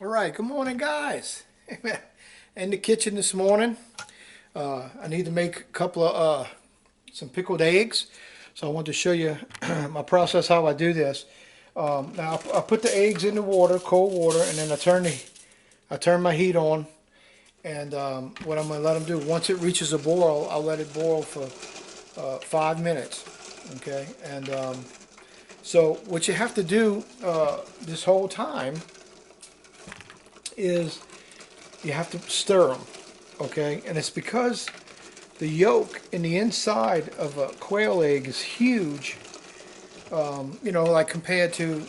All right, good morning, guys. In the kitchen this morning. I need to make a couple of some pickled eggs, so I want to show you my process how I do this. Now I put the eggs in the water, cold water, and then I turn my heat on, and what I'm going to let them do, once it reaches a boil, I'll let it boil for 5 minutes. Okay, and so what you have to do this whole time is you have to stir them, okay? And it's because the yolk in the inside of a quail egg is huge, you know, like compared to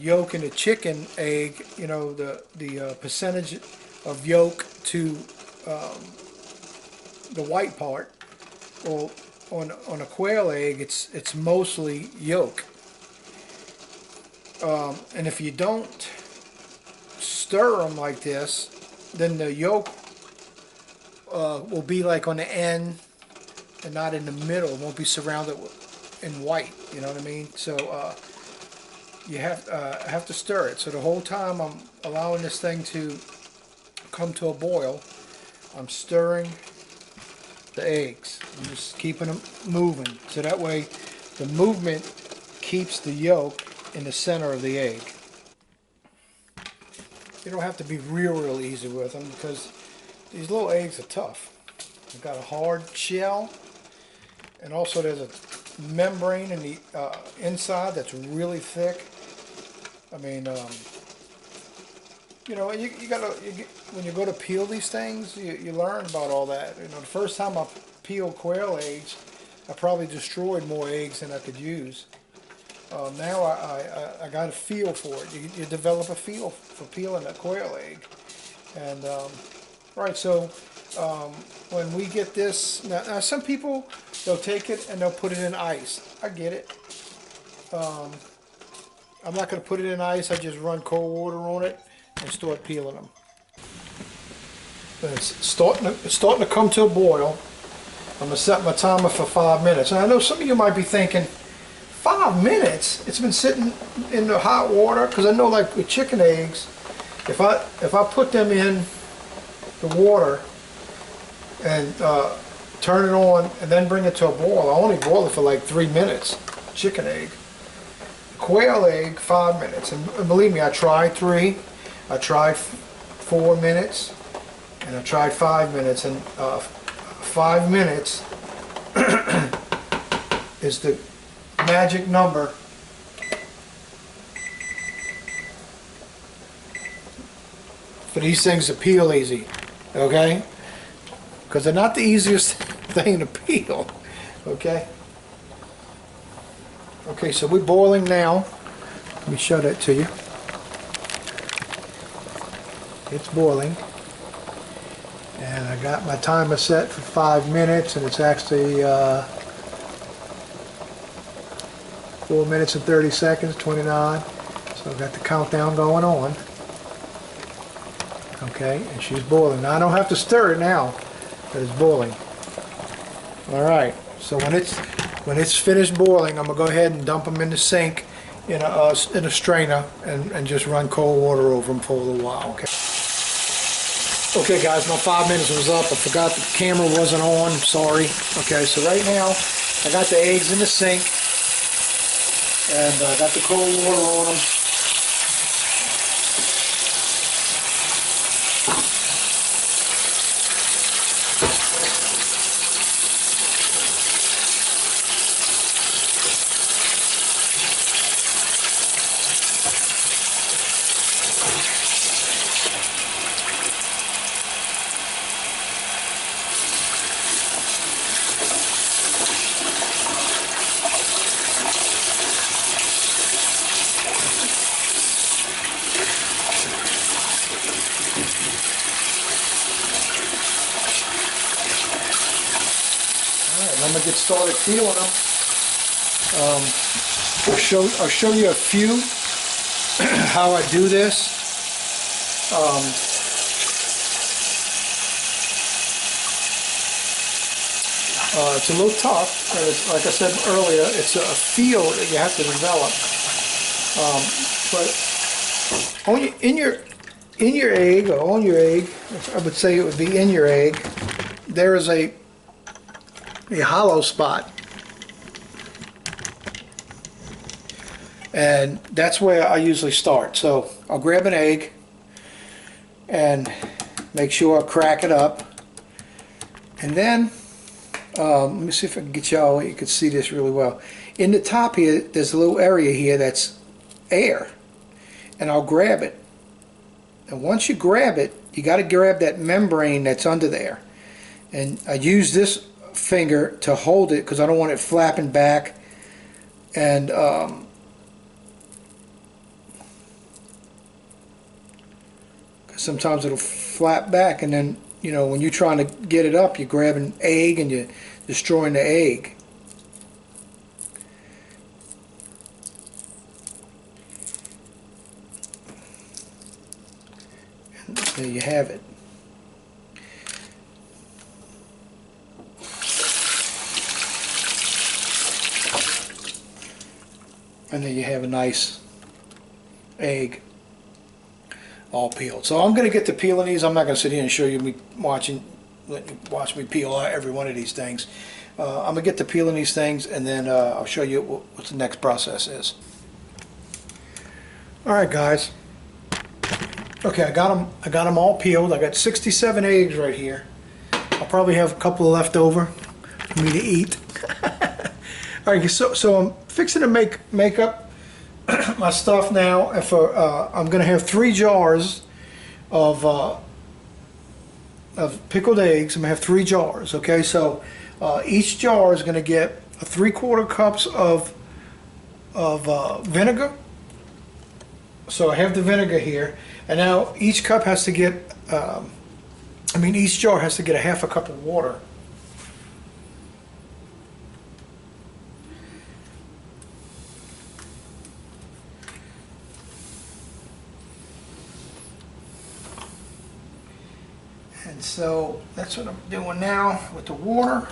yolk in a chicken egg. You know, the percentage of yolk to the white part. Well, on a quail egg, it's mostly yolk, and if you don't stir them like this, then the yolk will be like on the end and not in the middle. It won't be surrounded in white. You know what I mean? So you have to stir it. So the whole time I'm allowing this thing to come to a boil, I'm stirring the eggs. I'm just keeping them moving. So that way the movement keeps the yolk in the center of the egg. You don't have to be real easy with them because these little eggs are tough. They've got a hard shell, and also there's a membrane in the inside that's really thick. I mean, you know, when you go to peel these things, you learn about all that. You know, the first time I peeled quail eggs, I probably destroyed more eggs than I could use. Now I got a feel for it. You develop a feel for peeling a quail egg. And right, so when we get this, now some people, they'll take it and they'll put it in ice. I get it. I'm not going to put it in ice. I just run cold water on it and start peeling them. And it's starting to come to a boil. I'm going to set my timer for 5 minutes. And I know some of you might be thinking, 5 minutes? It's been sitting in the hot water? Because I know, like with chicken eggs, if I put them in the water and turn it on and then bring it to a boil, I only boil it for like 3 minutes. Chicken egg. Quail egg, 5 minutes. And believe me, I tried 3, I tried 4 minutes, and I tried 5 minutes. And 5 minutes is the magic number for these things to peel easy, okay? Because they're not the easiest thing to peel, okay? Okay, so we're boiling now. Let me show that to you. It's boiling. And I got my timer set for 5 minutes, and it's actually 4 minutes and 30 seconds, 29. So I've got the countdown going on. Okay, and she's boiling. Now I don't have to stir it now, but it's boiling. Alright, so when it's finished boiling, I'm going to go ahead and dump them in the sink in a strainer and just run cold water over them for a little while. Okay. Okay guys, my 5 minutes was up. I forgot the camera wasn't on. Sorry. Okay, so right now I got the eggs in the sink. And I got the cold water on them. I'm going to get started peeling them. I'll show you a few how I do this. It's a little tough. Like I said earlier, it's a feel that you have to develop. But in your egg, or on your egg, I would say it would be in your egg, there is a hollow spot. And that's where I usually start. So I'll grab an egg and make sure I crack it up. And then, let me see if I can get y'all, you can see this really well. In the top here, there's a little area here that's air. And I'll grab it. And once you grab it, you got to grab that membrane that's under there. And I use this finger to hold it because I don't want it flapping back. And sometimes it'll flap back, and then, you know, when you're trying to get it up, you grab an egg and you're destroying the egg. And there you have it. And then you have a nice egg all peeled. So I'm going to get to peeling these. I'm not going to sit here and show you me watch me peel every one of these things. I'm going to get to peeling these things, and then I'll show you what the next process is. Alright guys, okay, I got them all peeled. I got 67 eggs right here. I'll probably have a couple left over for me to eat. Alright, so I'm fixing to make up my stuff now. And I'm going to have 3 jars of pickled eggs. I'm going to have 3 jars. Okay, so each jar is going to get 3/4 cups of vinegar. So I have the vinegar here, and now each cup has to get, each jar has to get a 1/2 cup of water. And so that's what I'm doing now with the water.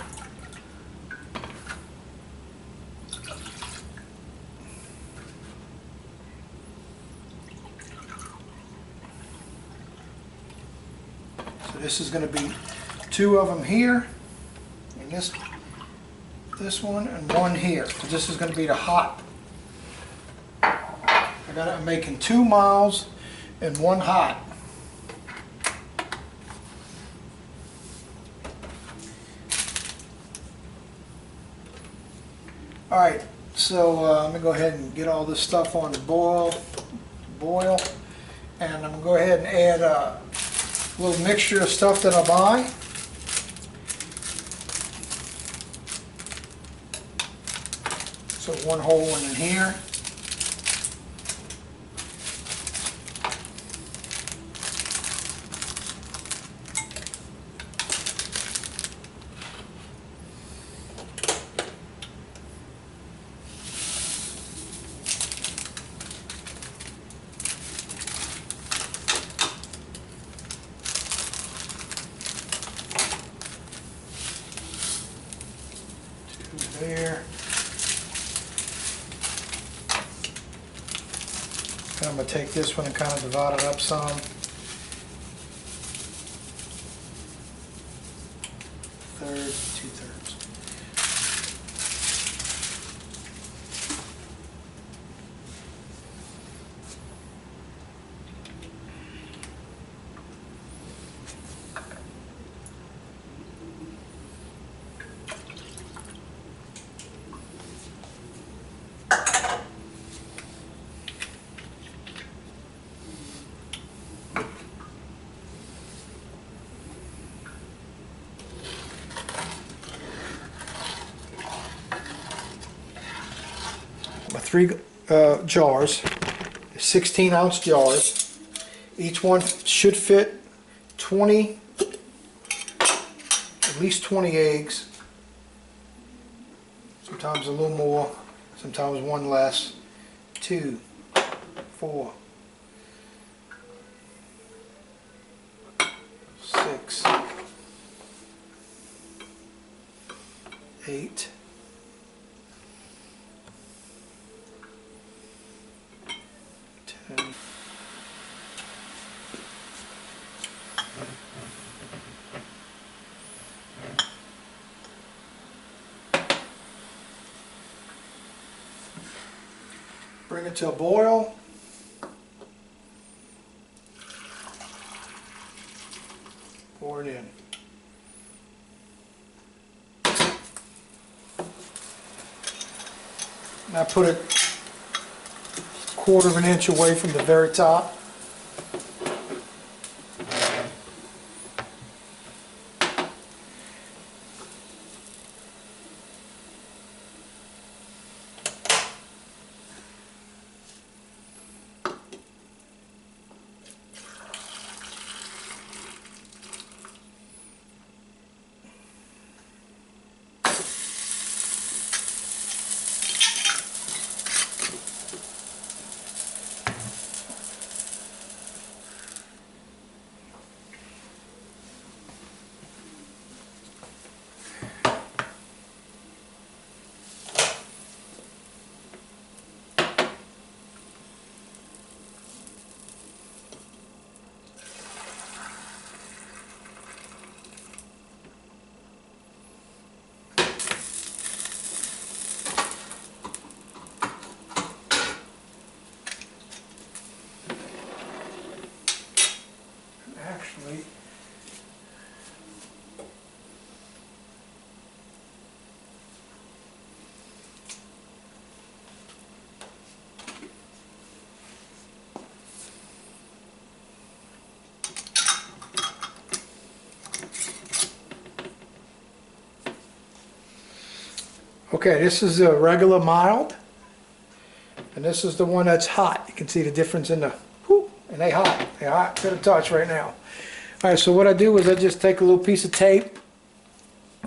So this is going to be 2 of them here, and this one, and 1 here. So this is going to be the hot. I'm making 2 miles and 1 hot. Alright, so I'm going to go ahead and get all this stuff on the boil, and I'm going to go ahead and add a little mixture of stuff that I buy. So 1 whole one in here. There. And I'm going to take this one and kind of divide it up some. Third, 2/3. My 3 jars, 16-ounce jars. Each one should fit 20, at least 20 eggs. Sometimes a little more, sometimes 1 less. 2, 4, 6, 8, 10, it to a boil. Pour it in. And I put it 1/4 of an inch away from the very top. Actually, okay, this is a regular mild, and this is the one that's hot. You can see the difference in the, whoo, and they're hot to the touch right now. All right, so what I do is I just take a little piece of tape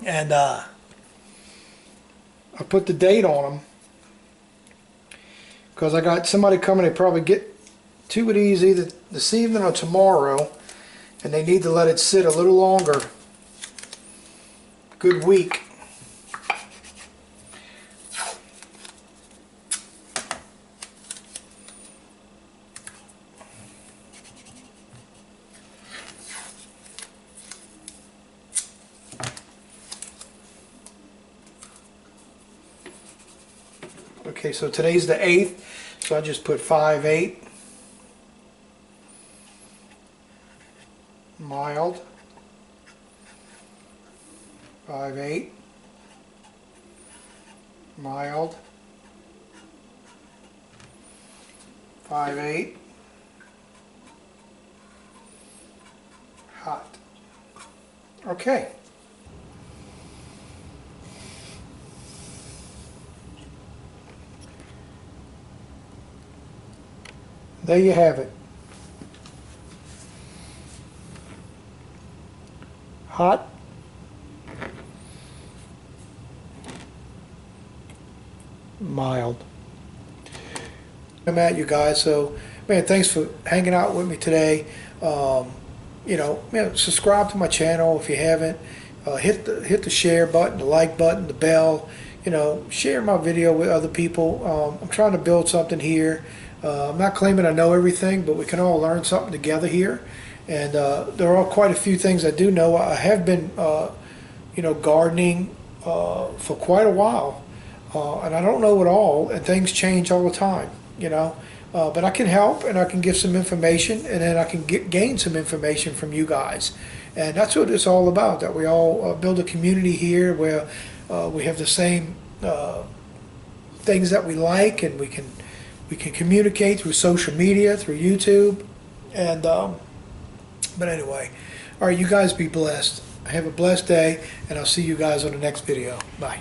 and I put the date on them, because I got somebody coming to probably get 2 of these either this evening or tomorrow, and they need to let it sit a little longer, good week. Okay, so today's the 8th, so I just put 5/8. Mild. 5/8. Mild. 5/8. Hot. Okay. There you have it. Hot. Mild. I'm at you guys, so man, thanks for hanging out with me today. You know, man, subscribe to my channel if you haven't. Hit the share button, the like button, the bell. You know, share my video with other people. I'm trying to build something here. I'm not claiming I know everything, but we can all learn something together here. And there are quite a few things I do know. I have been, you know, gardening for quite a while, and I don't know it all, and things change all the time, you know. But I can help, and I can give some information, and then I can gain some information from you guys. And that's what it's all about, that we all build a community here where we have the same things that we like, and we can communicate through social media, through YouTube, and but anyway, all right, you guys be blessed. Have a blessed day, and I'll see you guys on the next video. Bye.